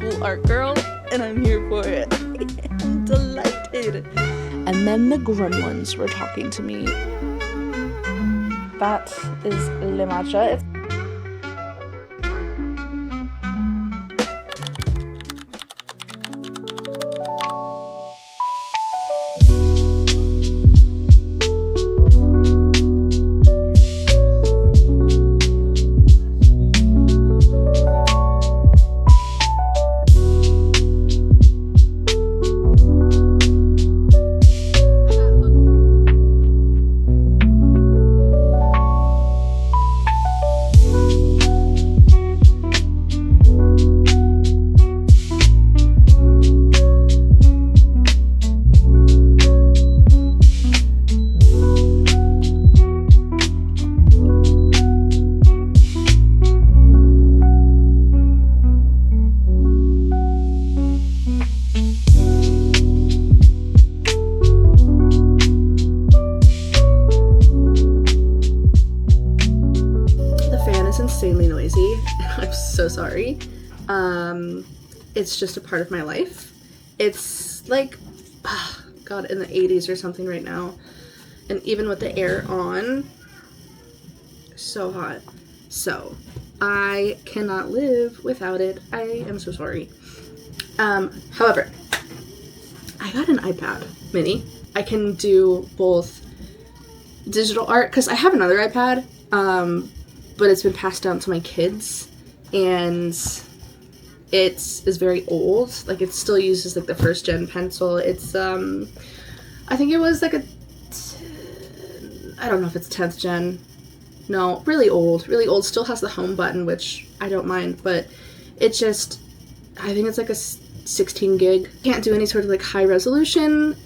school art girl, and I'm here for it. I'm delighted. And then the gremlins were talking to me. That is Le Matcha. Insanely noisy. I'm so sorry. It's just a part of my life. It's like, God, in the 80s or something right now. And even with the air on, so hot. So, I cannot live without it. I am so sorry. However, I got an iPad mini. I can do both digital art, because I have another iPad, but it's been passed down to my kids, and it is very old. Like, it still uses like the first gen pencil. It's I think it was like I don't know if it's 10th gen. No, really old, still has the home button, which I don't mind, but it just, I think it's like a 16 gig. Can't do any sort of like high resolution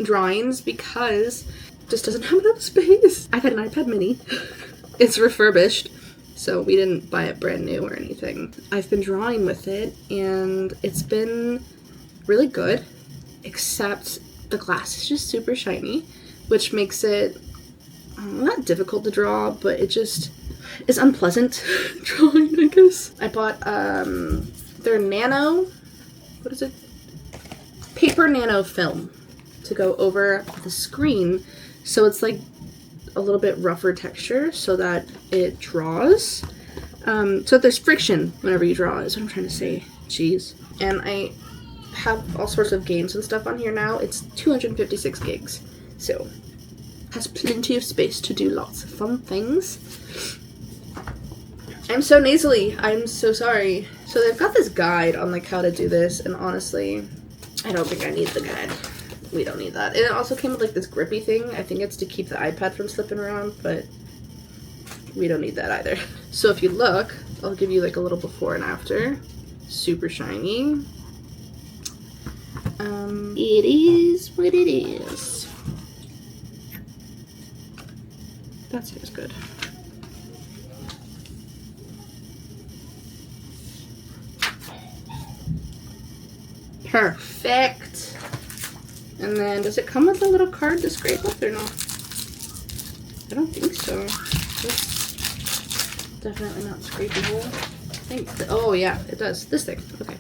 drawings because it just doesn't have enough space. I got an iPad mini. It's refurbished, so we didn't buy it brand new or anything. I've been drawing with it, and it's been really good, except the glass is just super shiny, which makes it not difficult to draw, but it just is unpleasant drawing, I guess. I bought their nano, what is it? Paper nano film to go over the screen, so it's like a little bit rougher texture so that it draws. So that there's friction whenever you draw, is what I'm trying to say. Jeez. And I have all sorts of games and stuff on here now. It's 256 gigs, so has plenty of space to do lots of fun things. I'm so nasally. I'm so sorry. So they've got this guide on like how to do this, and honestly, I don't think I need the guide. We don't need that. And it also came with like this grippy thing. I think it's to keep the iPad from slipping around, but we don't need that either. So if you look, I'll give you like a little before and after. Super shiny. It is what it is. That's just good. Perfect. And then, does it come with a little card to scrape with or no? I don't think so. It's definitely not scrapable. I think. Oh yeah, it does. This thing. Okay.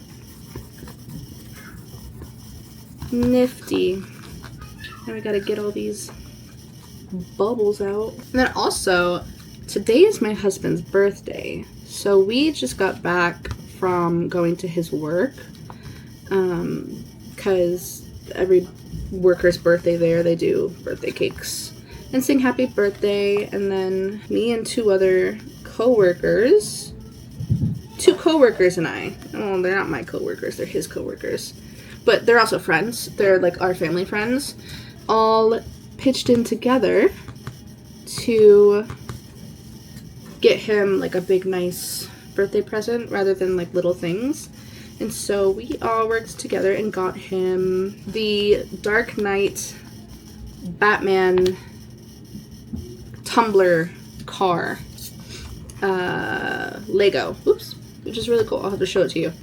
Nifty. Now we gotta get all these bubbles out. And then also, today is my husband's birthday. So we just got back from going to his work. Because every worker's birthday there, they do birthday cakes and sing happy birthday. And then me and two co-workers and I, oh, they're not my co-workers, they're his co-workers, but they're also friends. They're like our family friends, all pitched in together to get him like a big nice birthday present rather than like little things. And so we all worked together and got him the Dark Knight Batman tumbler car Lego. Oops. Which is really cool. I'll have to show it to you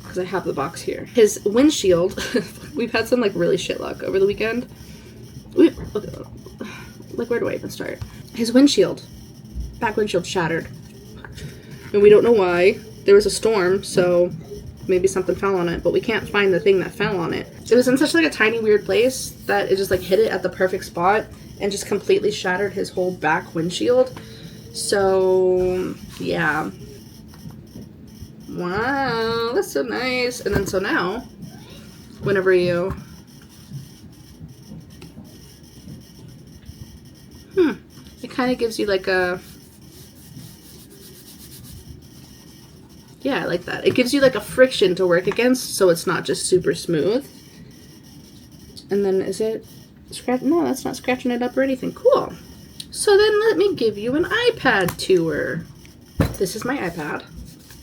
because I have the box here. His windshield, we've had some like really shit luck over the weekend. Like, where do I even start? His windshield, back windshield shattered. And we don't know why. there was a storm, so maybe something fell on it, but we can't find the thing that fell on it. It was in such like a tiny weird place that it just like hit it at the perfect spot and just completely shattered his whole back windshield. So yeah. Wow, that's so nice. And then so now, whenever you it kind of gives you like a, yeah, I like that. It gives you like a friction to work against, so it's not just super smooth. And then is it scratch? No, that's not scratching it up or anything. Cool. So then let me give you an iPad tour. This is my iPad.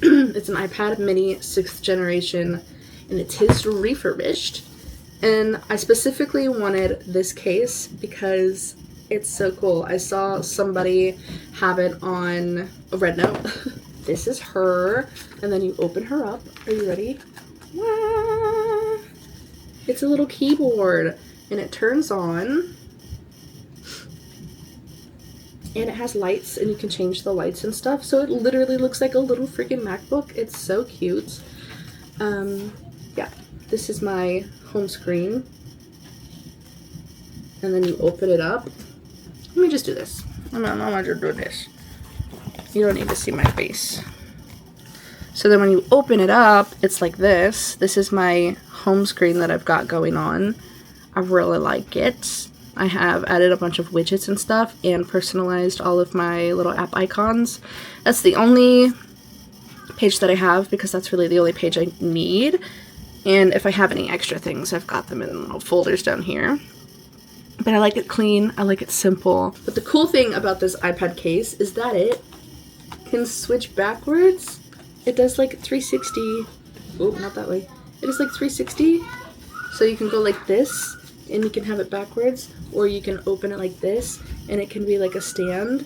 It's an iPad mini 6th generation, and it is refurbished. And I specifically wanted this case because it's so cool. I saw somebody have it on a red note. This is her, and then you open her up. Are you ready? Wah! It's a little keyboard, and it turns on, and it has lights, and you can change the lights and stuff, so it literally looks like a little freaking MacBook. It's so cute. Yeah, this is my home screen, and then you open it up. Let me just do this. I'm gonna just do this. You don't need to see my face. So then when you open it up, it's like this. This is my home screen that I've got going on. I really like it. I have added a bunch of widgets and stuff and personalized all of my little app icons. That's the only page that I have because that's really the only page I need. And if I have any extra things, I've got them in little folders down here. But I like it clean. I like it simple. But the cool thing about this iPad case is that it can switch backwards. It does like 360. Oh, not that way. It is like 360. So you can go like this and you can have it backwards, or you can open it like this and it can be like a stand.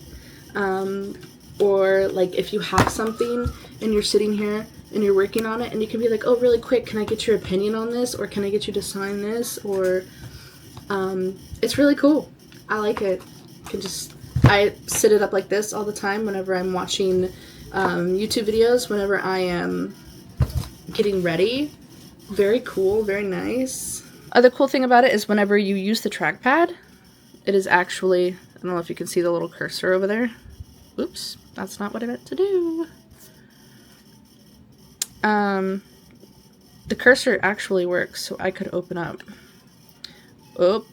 Or like if you have something and you're sitting here and you're working on it and you can be like, oh, really quick, can I get your opinion on this? Or can I get you to sign this? Or it's really cool. I like it. I sit it up like this all the time whenever I'm watching YouTube videos, whenever I am getting ready. Very cool, very nice. Other cool thing about it is whenever you use the trackpad, it is actually, I don't know if you can see the little cursor over there. Oops, that's not what I meant to do. The cursor actually works, so I could open up. Oh.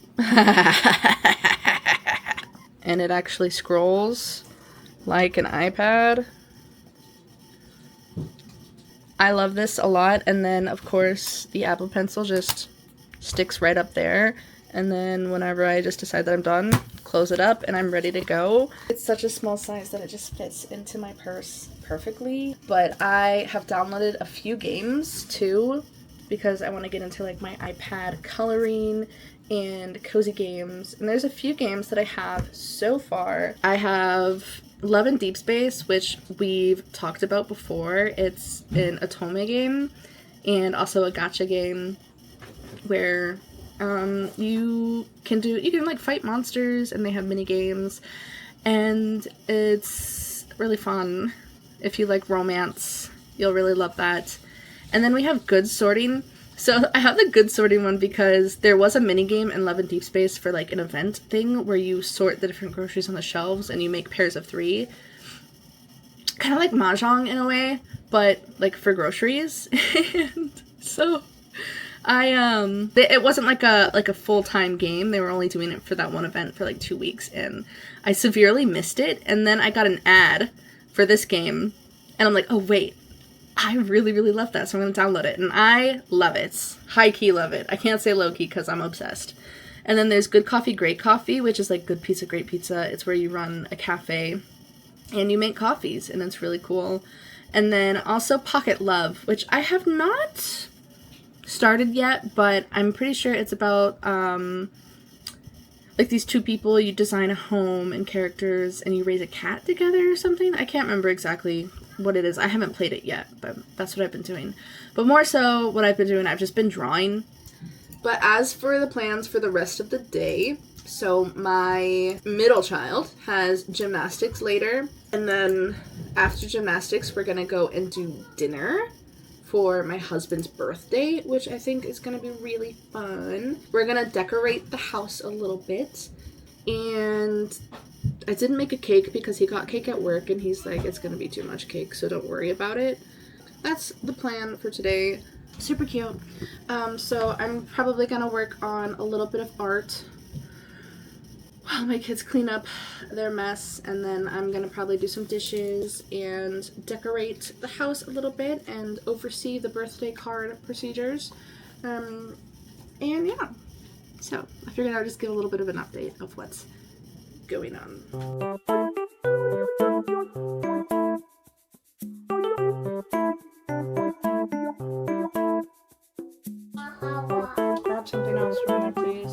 And it actually scrolls like an iPad. I love this a lot. And then, of course, the Apple Pencil just sticks right up there. And then whenever I just decide that I'm done, close it up and I'm ready to go. It's such a small size that it just fits into my purse perfectly. But I have downloaded a few games too because I want to get into like my iPad coloring and cozy games. And there's a few games that I have so far. I have Love and Deep Space, which we've talked about before. It's an otome game and also a gacha game where you can like fight monsters and they have mini games and it's really fun. If you like romance, you'll really love that. And then we have Good Sorting. So I have the Good Sorting one because there was a mini game in Love and Deep Space for like an event thing where you sort the different groceries on the shelves and you make pairs of 3. Kind of like Mahjong in a way, but like for groceries. And so it wasn't like a full-time game. They were only doing it for that one event for like 2 weeks and I severely missed it. And then I got an ad for this game and I'm like, oh wait, I really, really love that, so I'm going to download it. And I love it. High-key love it. I can't say low-key because I'm obsessed. And then there's Good Coffee, Great Coffee, which is like Good Pizza, Great Pizza. It's where you run a cafe and you make coffees, and it's really cool. And then also Pocket Love, which I have not started yet, but I'm pretty sure it's about like these 2 people, you design a home and characters, and you raise a cat together or something. I can't remember exactly what it is. I haven't played it yet, but that's what I've been doing. But more so, what I've been doing, I've just been drawing. But as for the plans for the rest of the day, So my middle child has gymnastics later, and then after gymnastics we're gonna go and do dinner for my husband's birthday, which I think is gonna be really fun. We're gonna decorate the house a little bit, and I didn't make a cake because he got cake at work and he's like, it's gonna be too much cake, so don't worry about it. That's the plan for today. Super cute. So I'm probably gonna work on a little bit of art while my kids clean up their mess, and then I'm gonna probably do some dishes and decorate the house a little bit and oversee the birthday card procedures. And yeah, so I figured I would just give a little bit of an update of what's going on. Grab something else from there, please.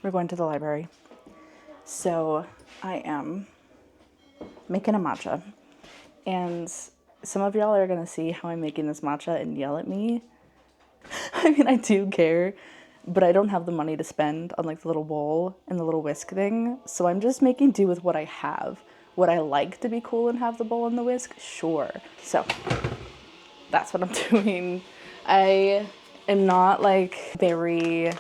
We're going to the library. So I am making a matcha. And some of y'all are going to see how I'm making this matcha and yell at me. I mean, I do care, but I don't have the money to spend on like the little bowl and the little whisk thing. So I'm just making do with what I have. Would I like to be cool and have the bowl and the whisk? Sure. So that's what I'm doing. I am not like very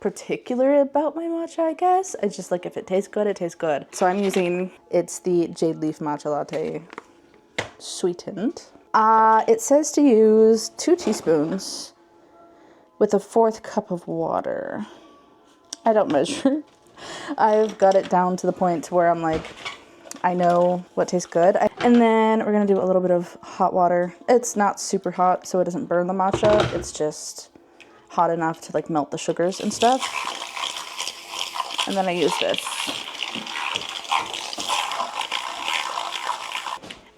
particular about my matcha, I guess. I just like, if it tastes good, it tastes good. So I'm using, it's the Jade Leaf Matcha Latte sweetened. It says to use 2 teaspoons with a 1/4 cup of water. I don't measure. I've got it down to the point to where I'm like, I know what tastes good. And then we're gonna do a little bit of hot water. It's not super hot, so it doesn't burn the matcha. It's just hot enough to like melt the sugars and stuff. And then I use this.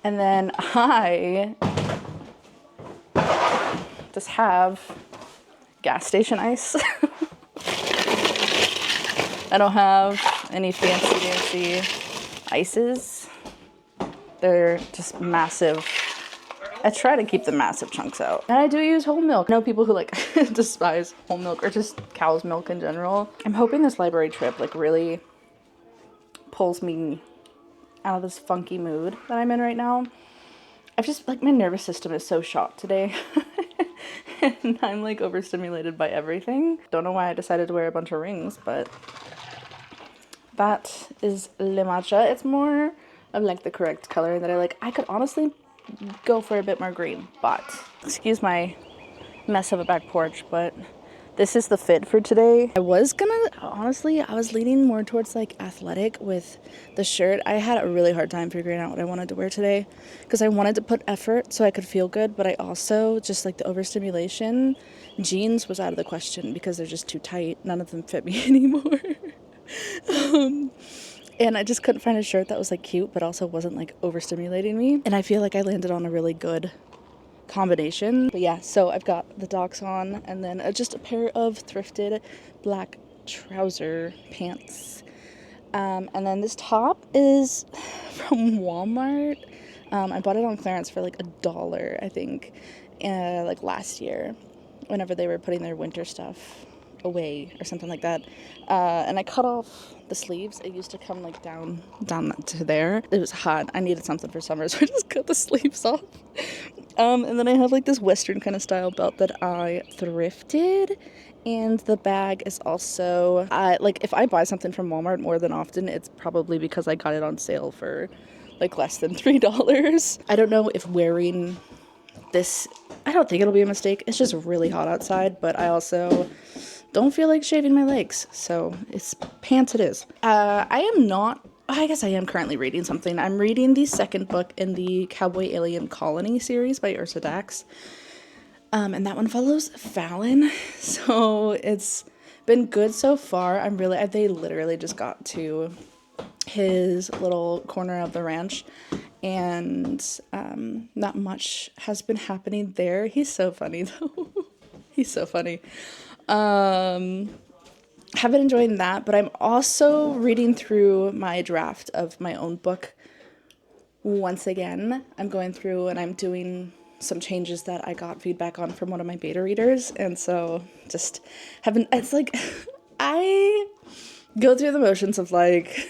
And then I just have gas station ice. I don't have any fancy ices. They're just massive. I try to keep the massive chunks out. And I do use whole milk. I know people who like despise whole milk or just cow's milk in general. I'm hoping this library trip like really pulls me out of this funky mood that I'm in right now. I've just like, my nervous system is so shot today. And I'm like overstimulated by everything. Don't know why I decided to wear a bunch of rings, but that is le matcha. It's more of like the correct color that I like. I could honestly go for a bit more green, but excuse my mess of a back porch, but this is the fit for today. I was leaning more towards like athletic with the shirt. I had a really hard time figuring out what I wanted to wear today because I wanted to put effort so I could feel good, but I also just like the overstimulation. Jeans was out of the question because they're just too tight. None of them fit me anymore. And I just couldn't find a shirt that was like cute but also wasn't like overstimulating me, and I feel like I landed on a really good combination. But yeah, so I've got the docs on and then just a pair of thrifted black trouser pants, and then this top is from Walmart. I bought it on clearance for like $1, I think, like last year whenever they were putting their winter stuff away or something like that, and I cut off the sleeves. It used to come like down to there. It was hot. I needed something for summer, so I just cut the sleeves off. And then I have like this western kind of style belt that I thrifted, and the bag is also like, if I buy something from Walmart more than often, it's probably because I got it on sale for like less than $3. I don't know if wearing this, I don't think it'll be a mistake. It's just really hot outside, but I also don't feel like shaving my legs, so it's pants it is. I guess I am currently reading something. I'm reading the second book in the Cowboy Alien Colony series by Ursa Dax. And that one follows Fallon, so it's been good so far. They literally just got to his little corner of the ranch, and not much has been happening there. He's so funny though. He's so funny. Have been enjoying that, but I'm also reading through my draft of my own book once again. I'm going through and I'm doing some changes that I got feedback on from one of my beta readers, and so just haven't, it's like, I go through the motions of like,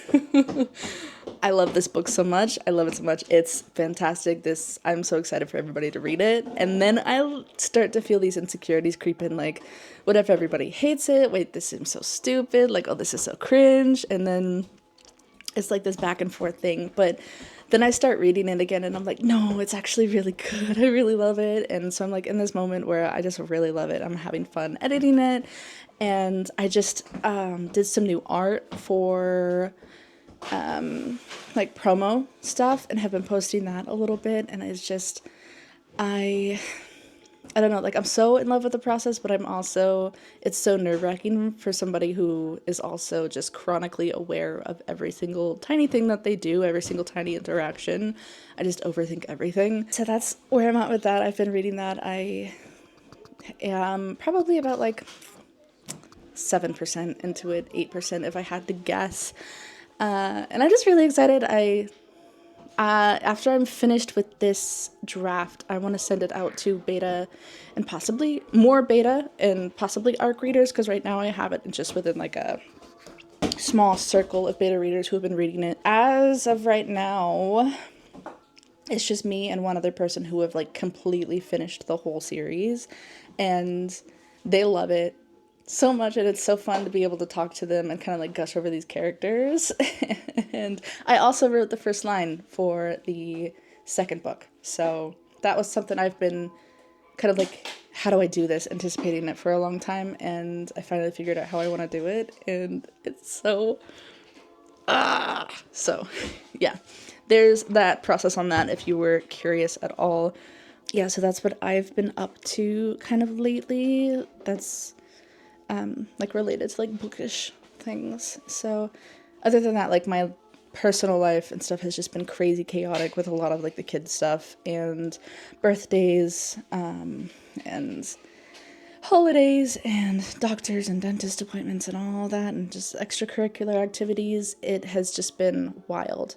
I love this book so much, I love it so much, it's fantastic, I'm so excited for everybody to read it, and then I start to feel these insecurities creep in, like, what if everybody hates it, wait, this seems so stupid, like, oh, this is so cringe, and then it's like this back and forth thing, but then I start reading it again and I'm like, no, it's actually really good. I really love it. And so I'm like in this moment where I just really love it. I'm having fun editing it. And I just did some new art for like promo stuff and have been posting that a little bit. And it's just, I don't know, like I'm so in love with the process, but it's so nerve-wracking for somebody who is also just chronically aware of every single tiny thing that they do, every single tiny interaction. I just overthink everything. So that's where I'm at with that. I've been reading that. I am probably about like 7% into it, 8% if I had to guess. And I'm just really excited. After I'm finished with this draft, I want to send it out to beta and possibly more beta and possibly ARC readers, because right now I have it just within like a small circle of beta readers who have been reading it. As of right now, it's just me and one other person who have like completely finished the whole series, and they love it so much, and it's so fun to be able to talk to them and kind of like gush over these characters. And I also wrote the first line for the second book, so that was something I've been kind of like, how do I do this, anticipating it for a long time, and I finally figured out how I want to do it, and it's so yeah, there's that process on that if you were curious at all. Yeah, so that's what I've been up to kind of lately. That's like related to like bookish things. So other than that, like my personal life and stuff has just been crazy chaotic with a lot of like the kids stuff and birthdays and holidays and doctors and dentist appointments and all that, and just extracurricular activities. It has just been wild.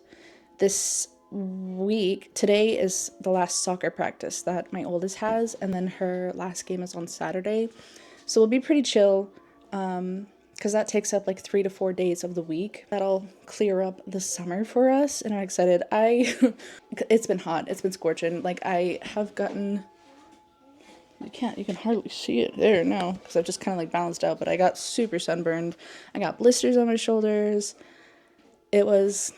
This week, today is the last soccer practice that my oldest has, and then her last game is on Saturday. So we'll be pretty chill, because that takes up like 3 to 4 days of the week. That'll clear up the summer for us, and I'm excited. It's been hot. It's been scorching. Like I have gotten, you can hardly see it there now, because I've just kind of like balanced out, but I got super sunburned. I got blisters on my shoulders. It was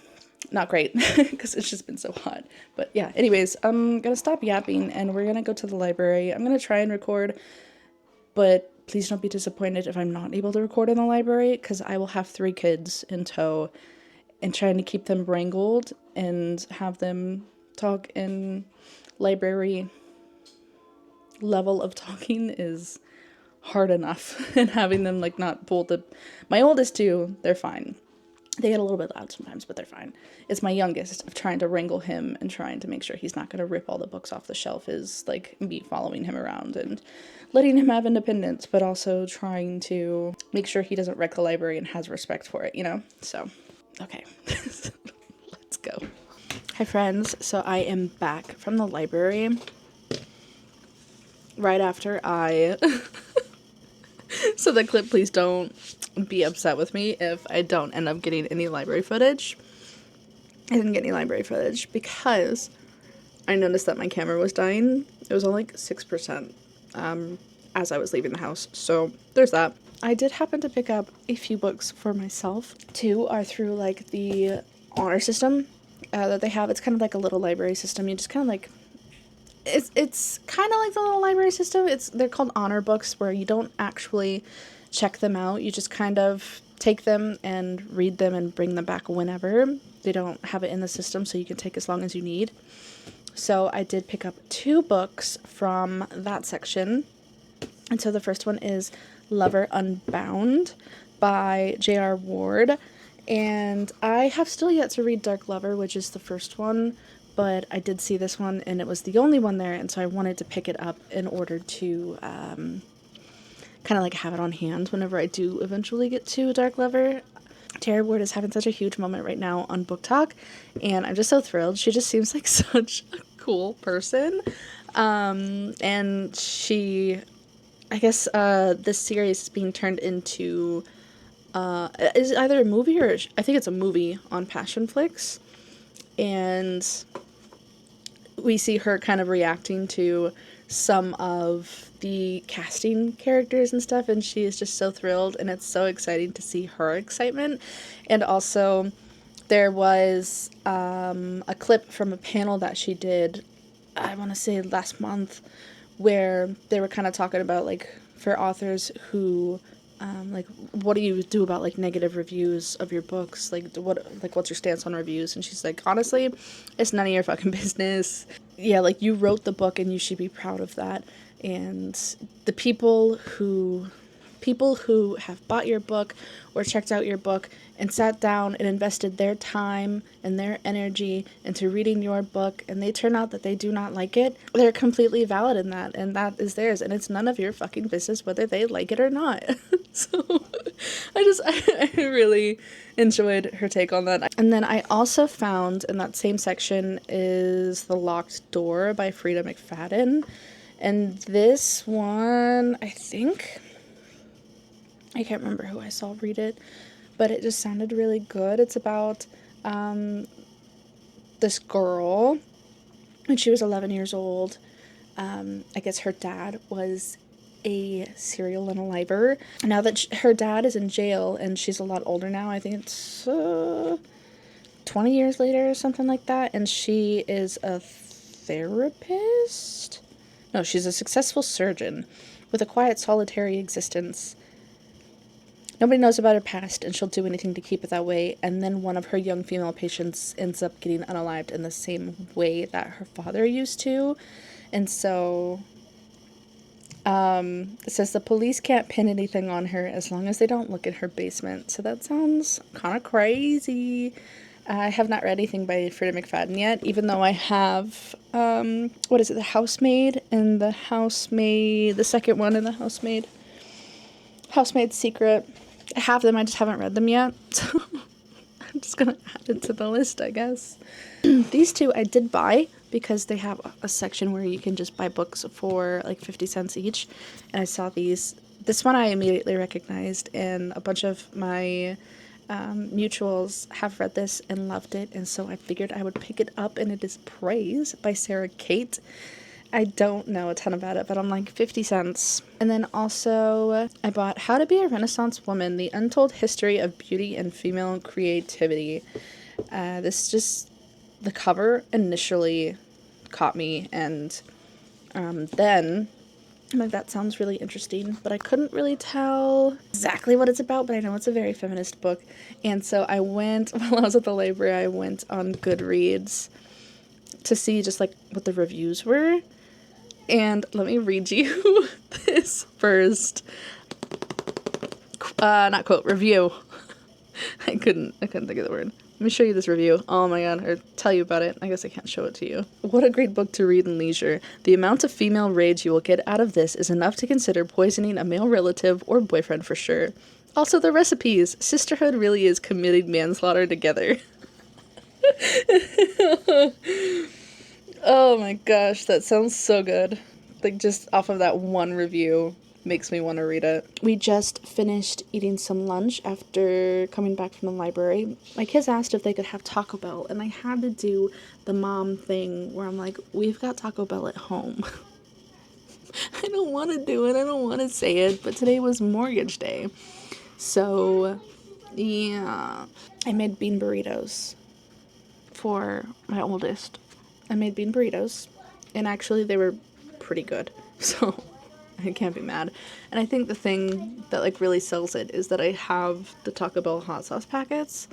not great, because it's just been so hot. But yeah, anyways, I'm gonna stop yapping, and we're gonna go to the library. I'm gonna try and record, but please don't be disappointed if I'm not able to record in the library, because I will have 3 kids in tow, and trying to keep them wrangled and have them talk in library level of talking is hard enough. And having them like not pull my oldest 2, they're fine. They get a little bit loud sometimes, but they're fine. It's my youngest of trying to wrangle him and trying to make sure he's not going to rip all the books off the shelf, is like me following him around and letting him have independence, but also trying to make sure he doesn't wreck the library and has respect for it, you know? So, okay, let's go. Hi friends, so I am back from the library right after so the clip, please don't be upset with me if I don't end up getting any library footage. I didn't get any library footage because I noticed that my camera was dying. It was only like 6% as I was leaving the house, so there's that. I did happen to pick up a few books for myself. 2 are through like the honor system that they have. It's kind of like a little library system. You just kind of like, it's kind of like the little library system. They're called honor books, where you don't actually check them out. You just kind of take them and read them and bring them back whenever. They don't have it in the system, so you can take as long as you need. So I did pick up 2 books from that section. And so the first one is Lover Unbound by J.R. Ward. And I have still yet to read Dark Lover, which is the first one, but I did see this one, and it was the only one there, and so I wanted to pick it up in order to kind of like have it on hand whenever I do eventually get to Dark Lover. J.R. Ward is having such a huge moment right now on Book Talk, and I'm just so thrilled. She just seems like such a cool person. And I guess this series is being turned into is either a movie or I think it's a movie on Passionflix, and we see her kind of reacting to some of the casting characters and stuff, and she is just so thrilled, and it's so exciting to see her excitement. And also there was a clip from a panel that she did, I want to say last month, where they were kind of talking about, like, for authors who like, what do you do about, like, negative reviews of your books? Like, what's your stance on reviews? And she's like, honestly, it's none of your fucking business. Yeah, like, you wrote the book and you should be proud of that. And the people who have bought your book or checked out your book and sat down and invested their time and their energy into reading your book, and they turn out that they do not like it, they're completely valid in that, and that is theirs, and it's none of your fucking business whether they like it or not. So I really enjoyed her take on that. And then I also found in that same section is The Locked Door by Frida McFadden. And this one, I can't remember who I saw read it, but it just sounded really good. It's about this girl, when she was 11 years old. I guess her dad was a serial unaliver. Now that her dad is in jail and she's a lot older now, I think it's 20 years later or something like that, and she is a therapist? No, she's a successful surgeon with a quiet, solitary existence. Nobody knows about her past, and she'll do anything to keep it that way, and then one of her young female patients ends up getting unalived in the same way that her father used to. And so it says the police can't pin anything on her as long as they don't look in her basement. So that sounds kind of crazy. I have not read anything by Frida McFadden yet, even though I have, The Housemaid and the second one in The Housemaid. Housemaid's Secret. I have them, I just haven't read them yet. So I'm just gonna add it to the list, I guess. These two I did buy because they have a section where you can just buy books for like 50 cents each. And I saw these. This one I immediately recognized, and a bunch of my mutuals have read this and loved it, and so I figured I would pick it up, and it is Praise by Sarah Kate. I don't know a ton about it, but I'm like 50 cents. And then also I bought How to Be a Renaissance Woman, The Untold History of Beauty and Female Creativity. The cover initially caught me, and then I'm like, that sounds really interesting, but I couldn't really tell exactly what it's about, but I know it's a very feminist book. And so I went, while I was at the library, I went on Goodreads to see just like what the reviews were. And let me read you this first, not quote, review. I couldn't think of the word. Let me show you this review. Oh my god, or tell you about it. I guess I can't show it to you. What a great book to read in leisure. The amount of female rage you will get out of this is enough to consider poisoning a male relative or boyfriend for sure. Also the recipes. Sisterhood really is committing manslaughter together. Oh my gosh, that sounds so good. Like, just off of that one review makes me want to read it. We just finished eating some lunch after coming back from the library. My kids asked if they could have Taco Bell, and I had to do the mom thing where I'm like, we've got Taco Bell at home. I don't want to do it, I don't want to say it, but today was mortgage day. So, yeah. I made bean burritos for my oldest. I made bean burritos, and actually they were pretty good, so I can't be mad. And I think the thing that like really sells it is that I have the Taco Bell hot sauce packets,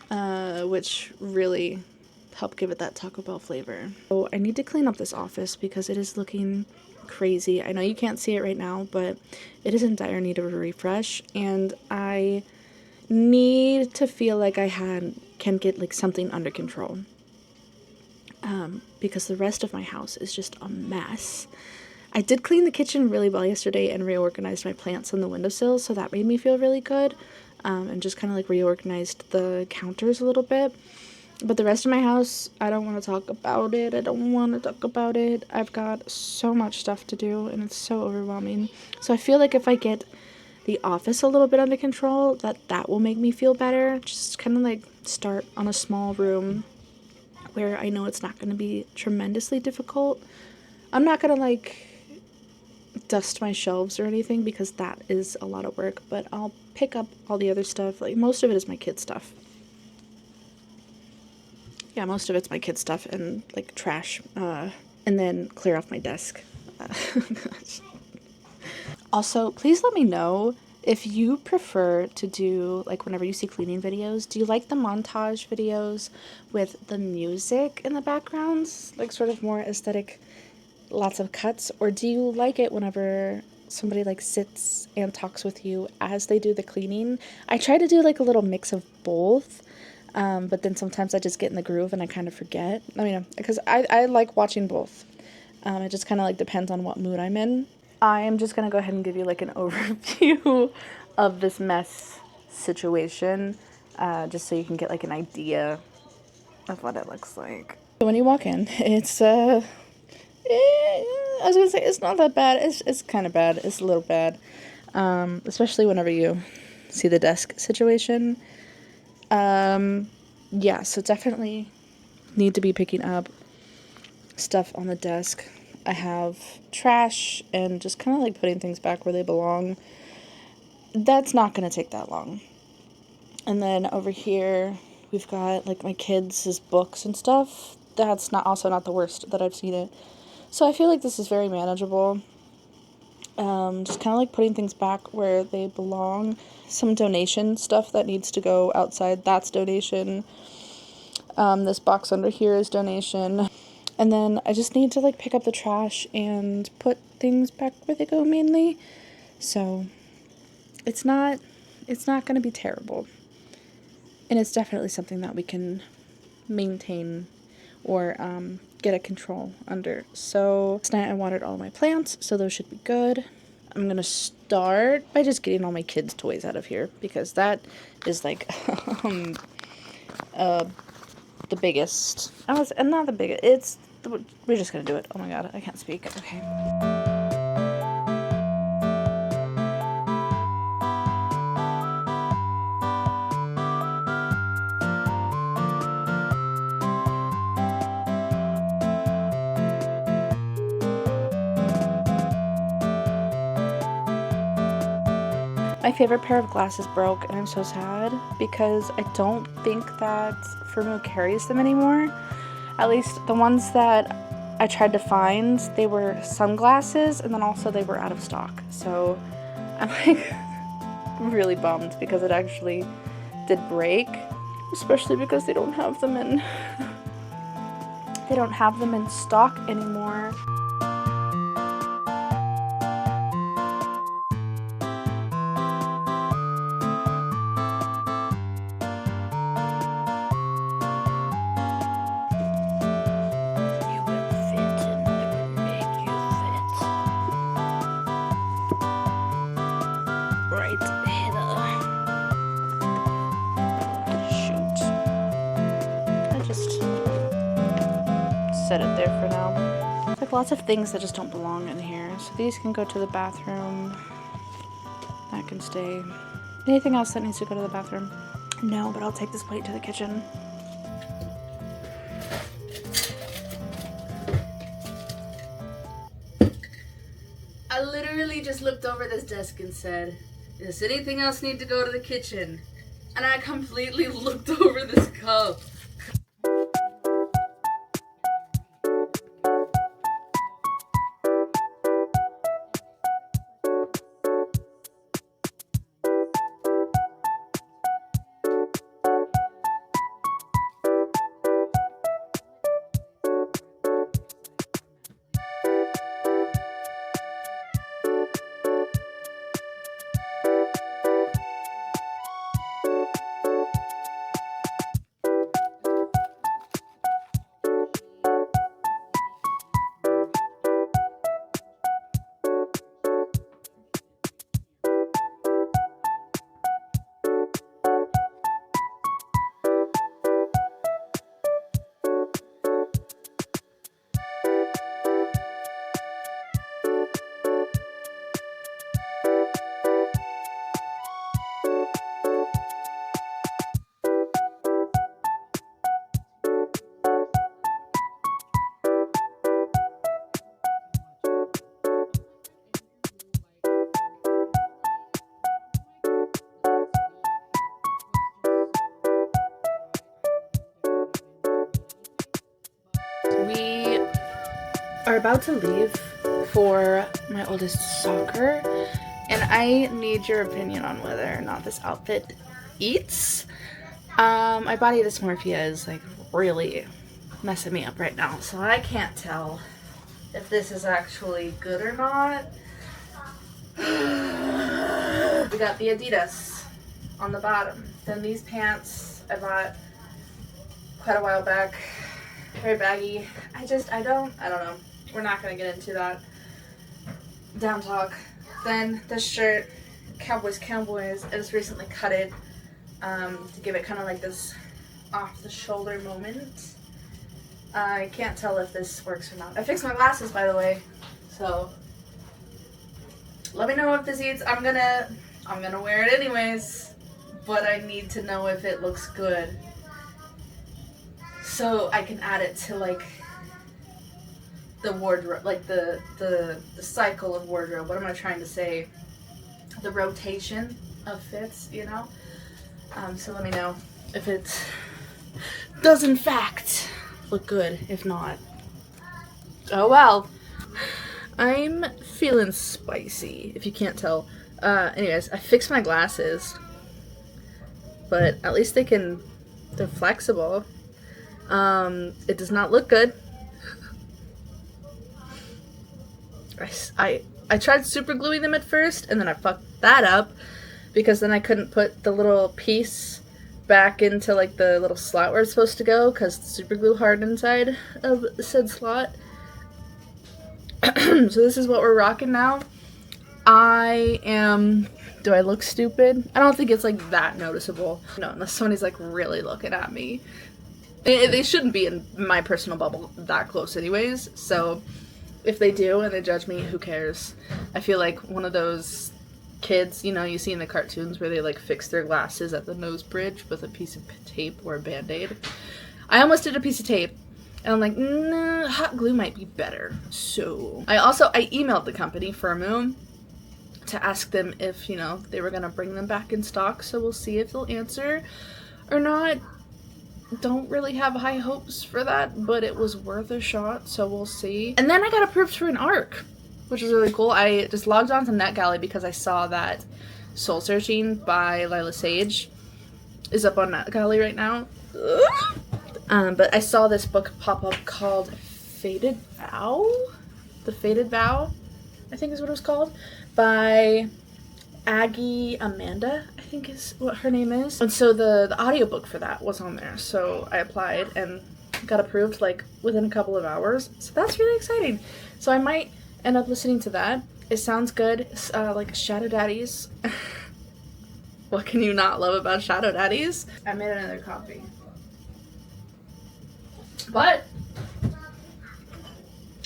which really help give it that Taco Bell flavor. So I need to clean up this office because it is looking crazy. I know you can't see it right now, but it is in dire need of a refresh, and I need to feel like I can get like something under control. Because the rest of my house is just a mess. I did clean the kitchen really well yesterday and reorganized my plants on the windowsill, so that made me feel really good. And just kind of like reorganized the counters a little bit. But the rest of my house, I don't want to talk about it. I don't want to talk about it. I've got so much stuff to do, and it's so overwhelming. So I feel like if I get the office a little bit under control, that will make me feel better. Just kind of like start on a small room where I know it's not going to be tremendously difficult. I'm not going to like dust my shelves or anything because that is a lot of work, but I'll pick up all the other stuff. Like most of it is my kid stuff. Yeah, most of it's my kid stuff and like trash, and then clear off my desk. Also, please let me know if you prefer to do, like whenever you see cleaning videos, do you like the montage videos with the music in the backgrounds, like sort of more aesthetic, lots of cuts, or do you like it whenever somebody like sits and talks with you as they do the cleaning? I try to do like a little mix of both. But then sometimes I just get in the groove and I kind of forget. I mean, because I like watching both. It just kind of like depends on what mood I'm in. I am just going to go ahead and give you like an overview of this mess situation, just so you can get like an idea of what it looks like. So when you walk in, it's, I was going to say it's not that bad. It's kind of bad. It's a little bad, especially whenever you see the desk situation. Yeah, so definitely need to be picking up stuff on the desk. I have trash and just kind of like putting things back where they belong. That's not going to take that long. And then over here, we've got like my kids' books and stuff. That's also not the worst that I've seen it. So I feel like this is very manageable. Just kind of like putting things back where they belong. Some donation stuff that needs to go outside, that's donation. This box under here is donation. And then I just need to like pick up the trash and put things back where they go mainly. So it's not going to be terrible. And it's definitely something that we can maintain or get a control under. So tonight I watered all my plants, so those should be good. I'm going to start by just getting all my kids' toys out of here because that is like the biggest. And not the biggest. We're just going to do it. Oh my god, I can't speak. Okay. My favorite pair of glasses broke, and I'm so sad because I don't think that Firmoo carries them anymore. At least the ones that I tried to find, they were sunglasses, and then also they were out of stock. So I'm like really bummed because it actually did break, especially because they don't have them in stock anymore. Set it there for now. It's like lots of things that just don't belong in here. So these can go to the bathroom. That can stay. Anything else that needs to go to the bathroom? No, but I'll take this plate to the kitchen. I literally just looked over this desk and said, does anything else need to go to the kitchen? And I completely looked over this cup. are about to leave for my oldest soccer, and I need your opinion on whether or not this outfit eats. My body dysmorphia is like really messing me up right now, so I can't tell if this is actually good or not. We got the Adidas on the bottom. Then these pants I bought quite a while back. Very baggy. I don't know. We're not gonna get into that down talk. Then this shirt, Cowboys. I just recently cut it to give it kind of like this off the shoulder moment. I can't tell if this works or not. I fixed my glasses, by the way, so let me know if this eats. I'm gonna wear it anyways, but I need to know if it looks good so I can add it to like the wardrobe, like the cycle of wardrobe. What am I trying to say? The rotation of fits, you know? So let me know if it does in fact look good. If not, oh well. I'm feeling spicy, if you can't tell. Anyways, I fixed my glasses, but at least they're flexible. It does not look good. I tried super gluing them at first, and then I fucked that up because then I couldn't put the little piece back into like the little slot where it's supposed to go because the super glue hardened inside of said slot. So this is what we're rocking now. Do I look stupid? I don't think it's like that noticeable. No, unless somebody's like really looking at me. They shouldn't be in my personal bubble that close anyways, so if they do and they judge me, who cares? I feel like one of those kids, you know, you see in the cartoons where they like fix their glasses at the nose bridge with a piece of tape or a band-aid. I almost did a piece of tape, and I'm like, nah, hot glue might be better. So I emailed the company Firmoo to ask them if, you know, they were gonna bring them back in stock, so we'll see if they'll answer or not. Don't really have high hopes for that, but it was worth a shot, so we'll see. And then I got approved for an ARC, which is really cool. I just logged on to NetGalley because I saw that Soul Searching by Lila Sage is up on NetGalley right now. But I saw this book pop up called Fated Vow? The Fated Vow, I think is what it was called, by Aggie Amanda, I think is what her name is. And so the audiobook for that was on there. So I applied and got approved like within a couple of hours. So that's really exciting. So I might end up listening to that. It sounds good. Like Shadow Daddies. What can you not love about Shadow Daddies? I made another coffee. But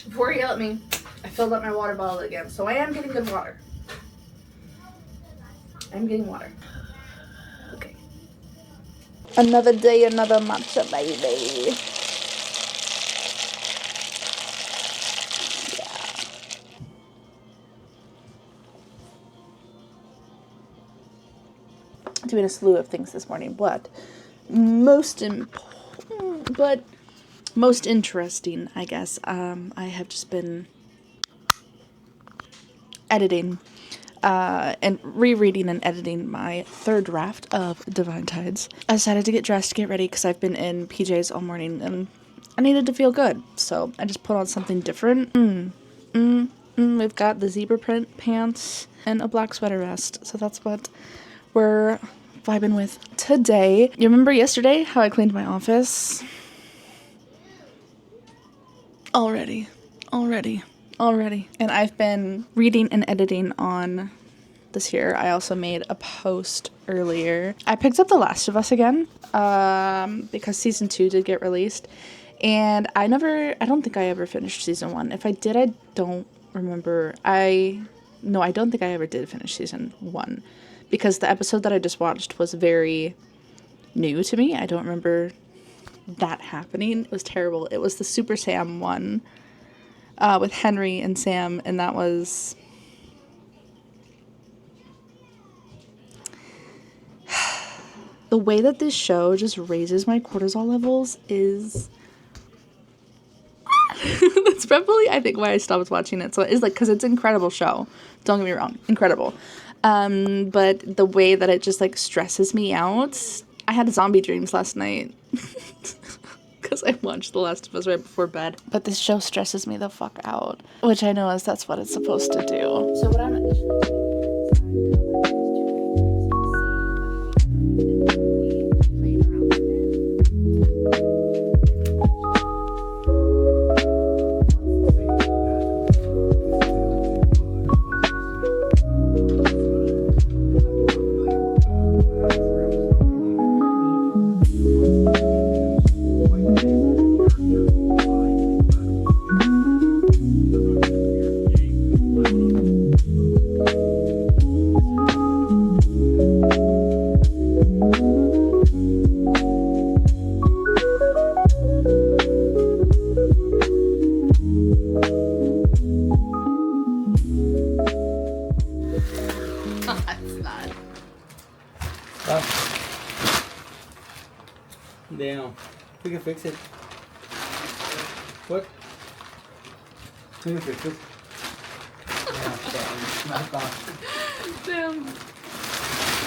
before you yell at me, I filled up my water bottle again. So I am getting good water. I'm getting water. Okay. Another day, another matcha, baby. Yeah. Doing a slew of things this morning, but most interesting, I guess. I have just been editing. And rereading and editing my third draft of Divine Tides. I decided to get dressed to get ready because I've been in PJs all morning and I needed to feel good. So I just put on something different. We've got the zebra print pants and a black sweater vest. So that's what we're vibing with today. You remember yesterday how I cleaned my office? Already. And I've been reading and editing on this here. I also made a post earlier. I picked up The Last of Us again because season 2 did get released. And I don't think I ever finished season 1. If I did, I don't remember. I don't think I ever did finish season 1 because the episode that I just watched was very new to me. I don't remember that happening. It was terrible. It was the Super Sam one. With Henry and Sam, and that was the way that this show just raises my cortisol levels is that's That's probably, I think, why I stopped watching it. So it's like, because it's an incredible show. Don't get me wrong, incredible. But the way that it just like stresses me out. I had zombie dreams last night because I watched The Last of Us right before bed. But this show stresses me the fuck out, which I know is that's what it's supposed to do. So what I'm Damn. We can fix it. What? We can fix it. Yeah, knock off. Damn.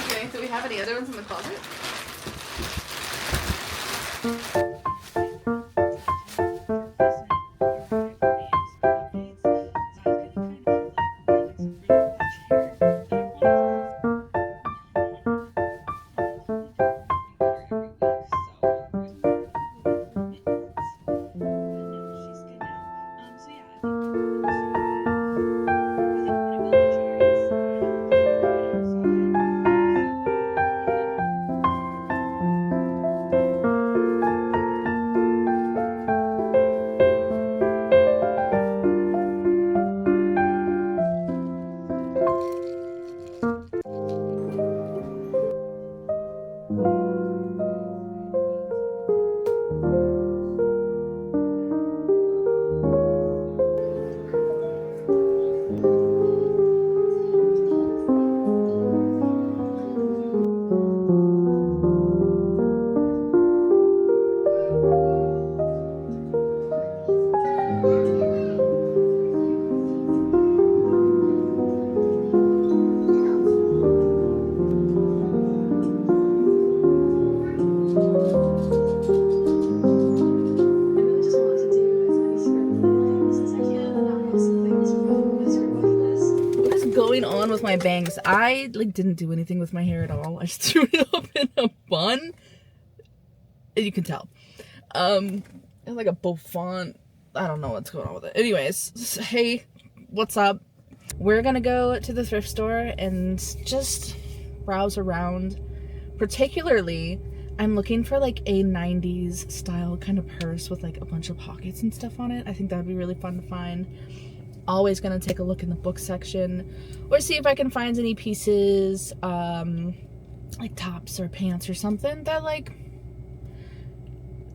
Okay, do we have any other ones in the closet? On with my bangs. I like didn't do anything with my hair at all. I just threw it up in a bun. You can tell. It's like a bouffant. I don't know what's going on with it. Anyways, hey, what's up? We're gonna go to the thrift store and just browse around. Particularly, I'm looking for like a 90s style kind of purse with like a bunch of pockets and stuff on it. I think that would be really fun to find. Always gonna take a look in the book section or see if I can find any pieces like tops or pants or something that like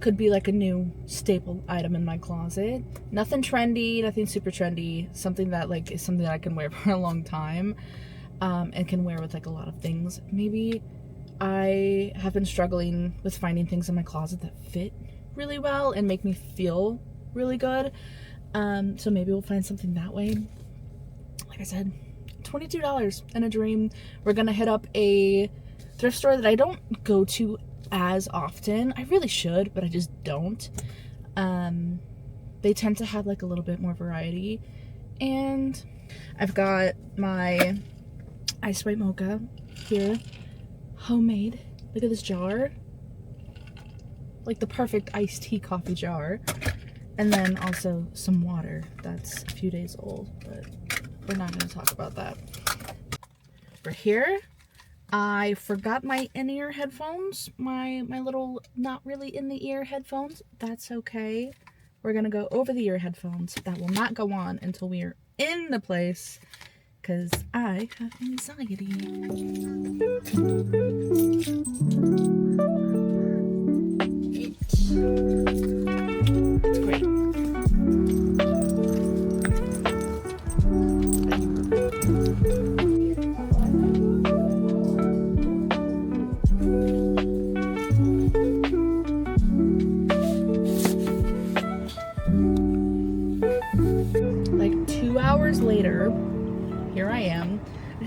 could be like a new staple item in my closet. Nothing trendy, nothing super trendy, something that like is something that I can wear for a long time and can wear with like a lot of things. Maybe I have been struggling with finding things in my closet that fit really well and make me feel really good. So maybe we'll find something that way. Like I said, $22 and a dream. We're gonna hit up a thrift store that I don't go to as often. I really should, but I just don't. They tend to have like a little bit more variety. And I've got my ice white mocha here, homemade. Look at this jar, like the perfect iced tea coffee jar. And then also some water that's a few days old, but we're not going to talk about that. For here, I forgot my in-ear headphones, my little not really in-the-ear headphones. That's okay. We're going to go over-the-ear headphones. That will not go on until we are in the place, because I have anxiety. Great.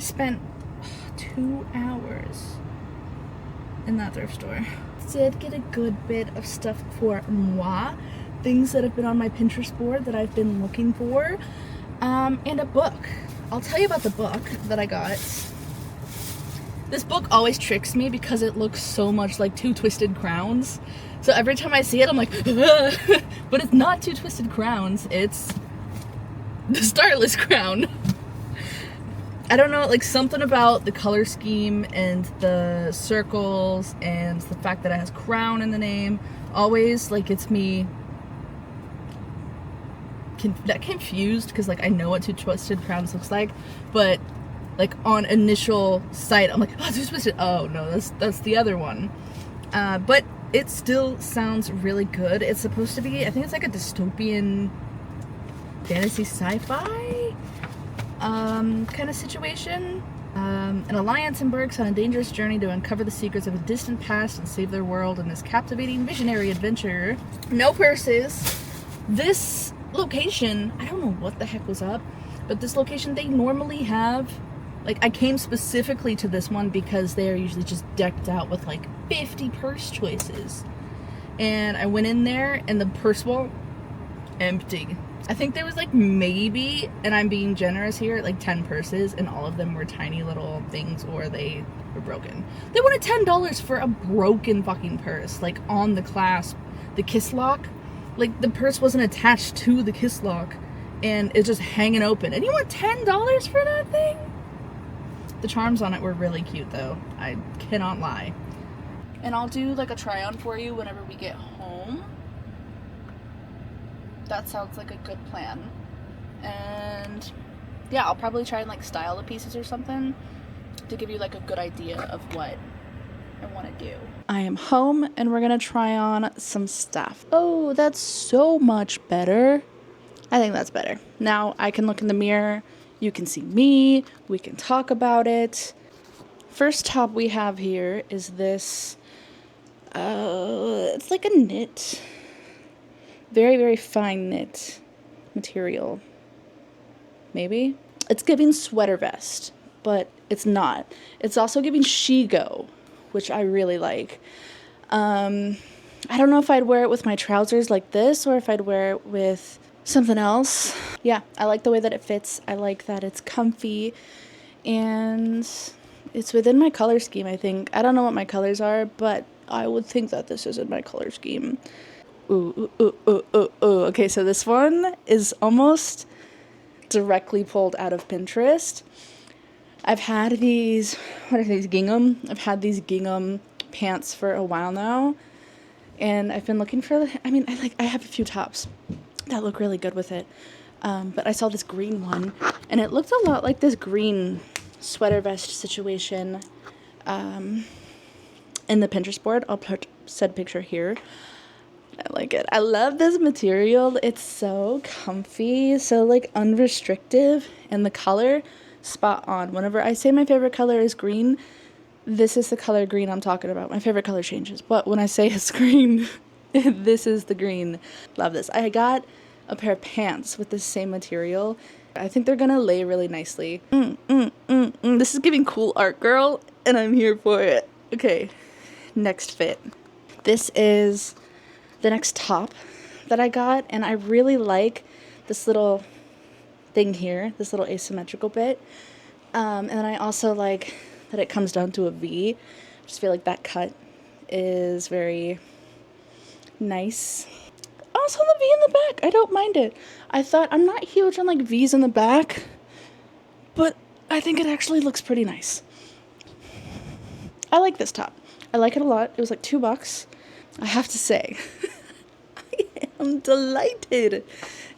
spent 2 hours in that thrift store. Did get a good bit of stuff for moi, things that have been on my Pinterest board that I've been looking for, and a book. I'll tell you about the book that I got. This book always tricks me because it looks so much like Two Twisted Crowns. So every time I see it, I'm like, but it's not Two Twisted Crowns, it's the Starless Crown. I don't know, like something about the color scheme and the circles and the fact that it has crown in the name always like gets me confused, because like I know what Two Twisted Crowns looks like, but like on initial sight I'm like, oh, Two Twisted, oh no, that's the other one. But it still sounds really good. It's supposed to be, I think it's like a dystopian fantasy sci-fi kind of situation. An alliance embarks on a dangerous journey to uncover the secrets of a distant past and save their world in this captivating visionary adventure. No purses. This location, I don't know what the heck was up, but this location, they normally have, like, I came specifically to this one because they are usually just decked out with like 50 purse choices. And I went in there and the purse wall, empty. I think there was like maybe, and I'm being generous here, like 10 purses, and all of them were tiny little things or they were broken. They wanted $10 for a broken fucking purse, like on the clasp, the kiss lock. Like the purse wasn't attached to the kiss lock and it's just hanging open. And you want $10 for that thing? The charms on it were really cute though. I cannot lie. And I'll do like a try on for you whenever we get home. That sounds like a good plan. And yeah, I'll probably try and like style the pieces or something to give you like a good idea of what I want to do. I am home and we're gonna try on some stuff. Oh, that's so much better. I think that's better. Now I can look in the mirror, you can see me, we can talk about it. First top we have here is this, it's like a knit. Very, very fine knit material. Maybe? It's giving sweater vest, but it's not. It's also giving she-go, which I really like. I don't know if I'd wear it with my trousers like this or if I'd wear it with something else. Yeah, I like the way that it fits. I like that it's comfy and it's within my color scheme, I think. I don't know what my colors are, but I would think that this is in my color scheme. Ooh. Okay, so this one is almost directly pulled out of Pinterest. I've had these, what are these, gingham? I've had these gingham pants for a while now, and I've been looking for, I have a few tops that look really good with it, but I saw this green one, and it looked a lot like this green sweater vest situation in the Pinterest board. I'll put said picture here. I like it. I love this material. It's so comfy, so like unrestrictive, and the color, spot on. Whenever I say my favorite color is green, this is the color green I'm talking about. My favorite color changes, but when I say it's green, this is the green. Love this. I got a pair of pants with the same material. I think they're gonna lay really nicely. This is giving cool art girl, and I'm here for it. Okay, next fit. This is the next top that I got, and I really like this little thing here, this little asymmetrical bit, and then I also like that it comes down to a V. I just feel like that cut is very nice. Also the V in the back, I don't mind it. I thought, I'm not huge on like V's in the back, but I think it actually looks pretty nice. I like this top. I like it a lot. It was like $2. I have to say, I am delighted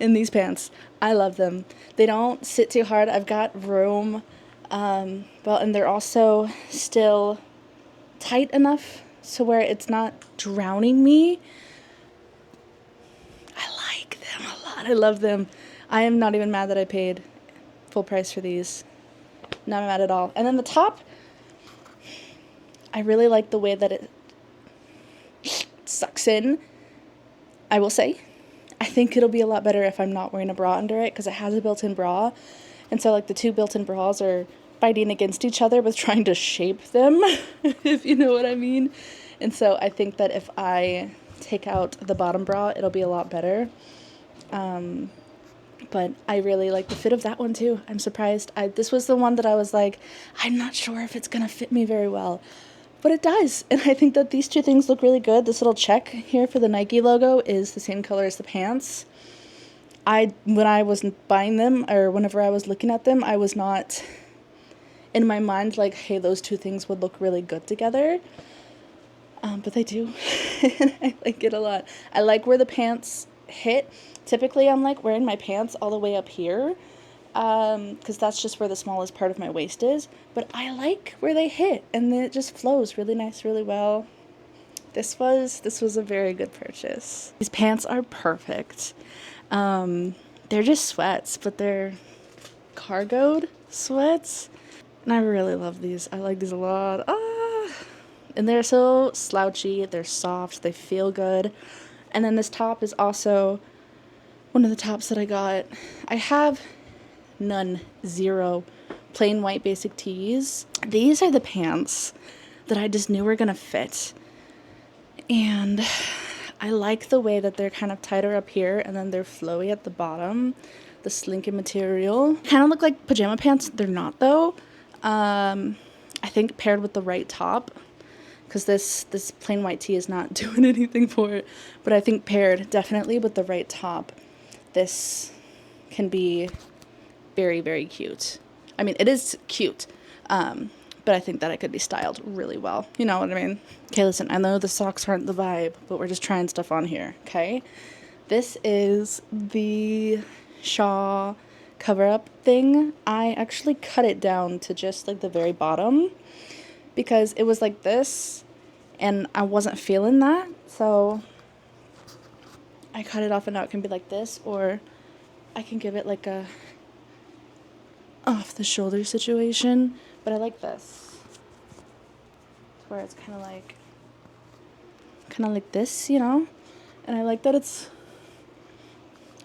in these pants. I love them. They don't sit too hard. I've got room, and they're also still tight enough so where it's not drowning me. I like them a lot. I love them. I am not even mad that I paid full price for these. Not mad at all. And then the top, I really like the way that it sucks in. I will say, I think it'll be a lot better if I'm not wearing a bra under it, because it has a built-in bra, and so like the two built-in bras are fighting against each other with trying to shape them, if you know what I mean. And so I think that if I take out the bottom bra, it'll be a lot better. But I really like the fit of that one too. I'm surprised. This was the one that I was like, I'm not sure if it's gonna fit me very well, but it does. And I think that these two things look really good. This little check here for the Nike logo is the same color as the pants. When I was buying them, or whenever I was looking at them, I was not in my mind like, hey, those two things would look really good together. But they do. And I like it a lot. I like where the pants hit. Typically, I'm like wearing my pants all the way up here, because that's just where the smallest part of my waist is. But I like where they hit, and it just flows really nice, really well. This was a very good purchase. These pants are perfect. They're just sweats, but they're cargoed sweats, and I really love these. I like these a lot. And they're so slouchy. They're soft. They feel good. And then this top is also one of the tops that I got. I have zero plain white basic tees. These are the pants that I just knew were gonna fit. And I like the way that they're kind of tighter up here and then they're flowy at the bottom. The slinky material. Kind of look like pajama pants. They're not though. I think paired with the right top, because this plain white tee is not doing anything for it. But I think paired definitely with the right top, this can be very, very cute. I mean, it is cute, but I think that it could be styled really well. You know what I mean? Okay, listen, I know the socks aren't the vibe, but we're just trying stuff on here, okay? This is the Shaw cover-up thing. I actually cut it down to just like the very bottom, because it was like this, and I wasn't feeling that, so I cut it off, and now it can be like this, or I can give it like a off-the-shoulder situation, but I like this, where it's kind of like this, you know, and I like that it's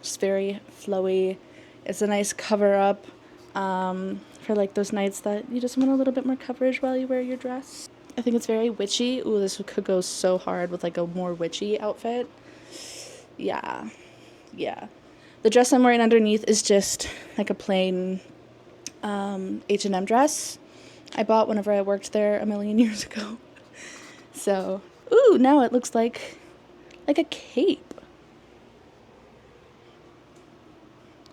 just very flowy. It's a nice cover-up, for like those nights that you just want a little bit more coverage while you wear your dress. I think it's very witchy. Ooh, this could go so hard with like a more witchy outfit. Yeah. The dress I'm wearing underneath is just like a plain H&M dress I bought whenever I worked there a million years ago. So, ooh, now it looks like a cape.